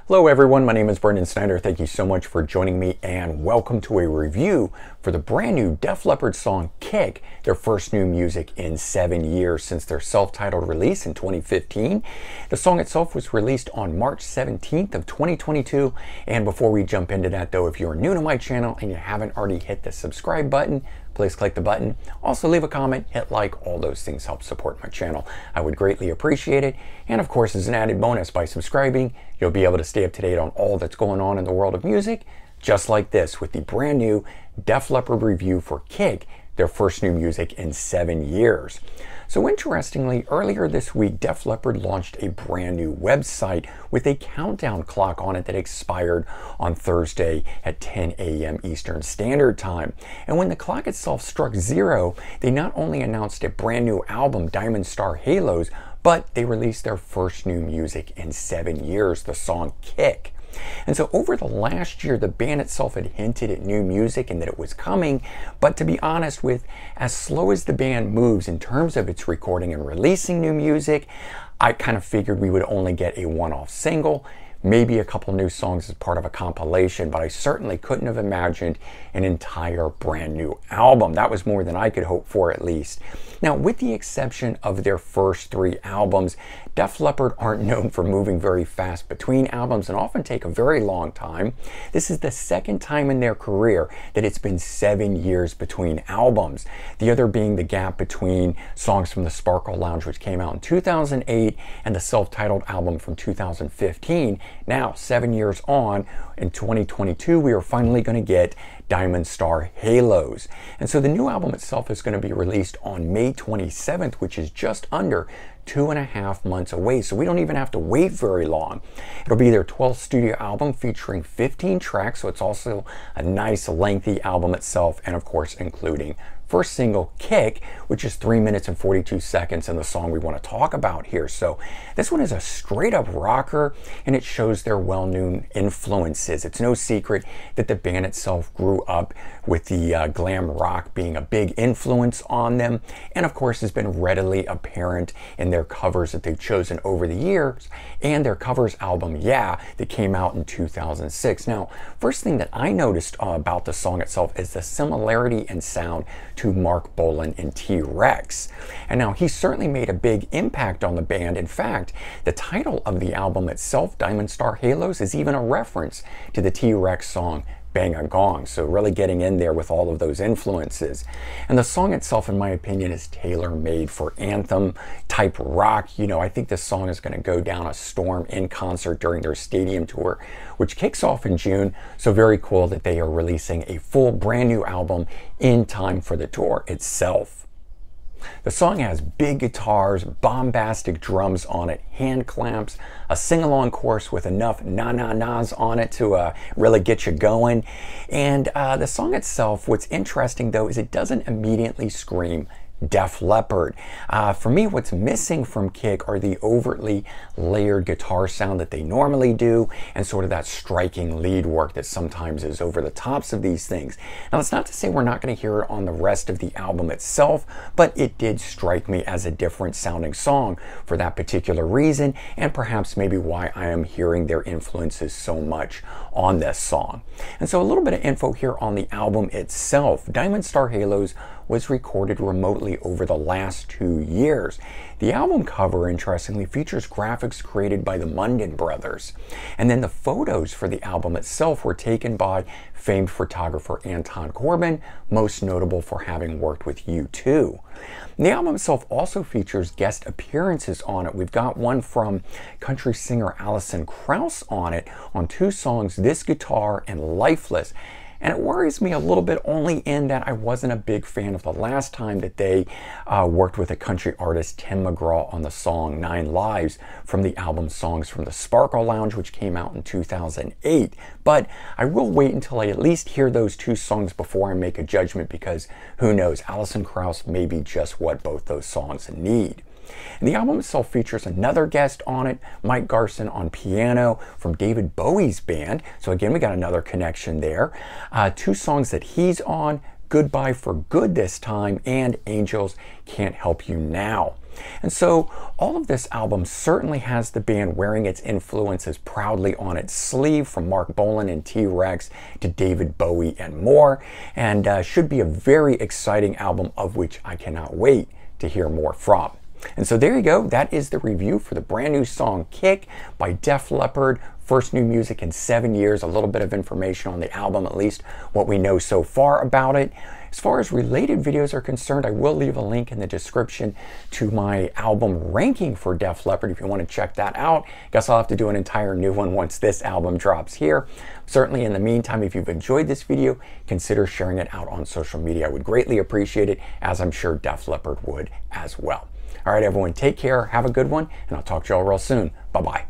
Hello everyone, my name is Brendan Snyder. Thank you so much for joining me and welcome to a review for the brand new Def Leppard song Kick, their first new music in 7 years since their self-titled release in 2015. The song itself was released on March 17th of 2022. And before we jump into that though, if you're new to my channel and you haven't already hit the subscribe button, please click the button. Also leave a comment, hit like, all those things help support my channel. I would greatly appreciate it. And of course, as an added bonus, by subscribing, you'll be able to stay up to date on all that's going on in the world of music, just like this with the brand new Def Leppard review for Kick, their first new music in 7 years. So interestingly, earlier this week, Def Leppard launched a brand new website with a countdown clock on it that expired on Thursday at 10 a.m. Eastern Standard Time. And when the clock itself struck 0, they not only announced a brand new album, Diamond Star Halos, but they released their first new music in 7 years, the song Kick. And so over the last year, the band itself had hinted at new music and that it was coming, but to be honest with, as slow as the band moves in terms of its recording and releasing new music, I kind of figured we would only get a one-off single, maybe a couple new songs as part of a compilation, but I certainly couldn't have imagined an entire brand new album. That was more than I could hope for, at least. Now, with the exception of their first 3 albums, Def Leppard aren't known for moving very fast between albums and often take a very long time. This is the second time in their career that it's been 7 years between albums. The other being the gap between songs from the Sparkle Lounge, which came out in 2008, and the self-titled album from 2015. Now, 7 years on, in 2022, we are finally going to get Diamond Star Halos. And so the new album itself is going to be released on May 27th, which is just under 2.5 months away. So we don't even have to wait very long. It'll be their 12th studio album featuring 15 tracks. So it's also a nice lengthy album itself. And of course, including first single Kick, which is 3 minutes and 42 seconds, and the song we want to talk about here. So this one is a straight up rocker, and it shows their well-known influences. It's no secret that the band itself grew up with the glam rock being a big influence on them, and of course has been readily apparent in their covers that they've chosen over the years, and their covers album, Yeah, that came out in 2006. Now, first thing that I noticed about the song itself is the similarity in sound to Mark Bolan and T-Rex. And now he certainly made a big impact on the band. In fact, the title of the album itself, Diamond Star Halos, is even a reference to the T-Rex song Bang a Gong. So really getting in there with all of those influences. And the song itself, in my opinion, is tailor-made for anthem type rock. You know, I think this song is going to go down a storm in concert during their stadium tour, which kicks off in June. So very cool that they are releasing a full brand new album in time for the tour itself. The song has big guitars, bombastic drums on it, hand clamps, a sing-along chorus with enough na-na-nas on it to really get you going. And the song itself, what's interesting though, is it doesn't immediately scream Def Leppard. For me, what's missing from Kick are the overtly layered guitar sound that they normally do, and sort of that striking lead work that sometimes is over the tops of these things. Now, that's not to say we're not going to hear it on the rest of the album itself, but it did strike me as a different sounding song for that particular reason, and perhaps maybe why I am hearing their influences so much on this song. And so a little bit of info here on the album itself. Diamond Star Halos was recorded remotely over the last 2 years. The album cover, interestingly, features graphics created by the Munden brothers. And then the photos for the album itself were taken by famed photographer Anton Corbijn, most notable for having worked with U2. The album itself also features guest appearances on it. We've got one from country singer Alison Krauss on it, on 2 songs, This Guitar and Lifeless. And it worries me a little bit only in that I wasn't a big fan of the last time that they worked with a country artist, Tim McGraw, on the song 9 Lives from the album Songs from the Sparkle Lounge, which came out in 2008. But I will wait until I at least hear those 2 songs before I make a judgment, because who knows, Alison Krauss may be just what both those songs need. And the album itself features another guest on it, Mike Garson on piano from David Bowie's band. So again, we got another connection there. 2 songs that he's on, Goodbye for Good this time, and Angels Can't Help You Now. And so all of this album certainly has the band wearing its influences proudly on its sleeve, from Mark Bolan and T-Rex to David Bowie and more, and should be a very exciting album of which I cannot wait to hear more from. And so there you go. That is the review for the brand new song Kick by Def Leppard. First new music in 7 years. A little bit of information on the album, at least what we know so far about it. As far as related videos are concerned, I will leave a link in the description to my album ranking for Def Leppard if you want to check that out. Guess I'll have to do an entire new one once this album drops here. Certainly in the meantime, if you've enjoyed this video, consider sharing it out on social media. I would greatly appreciate it, as I'm sure Def Leppard would as well. All right, everyone, take care, have a good one, and I'll talk to you all real soon. Bye-bye.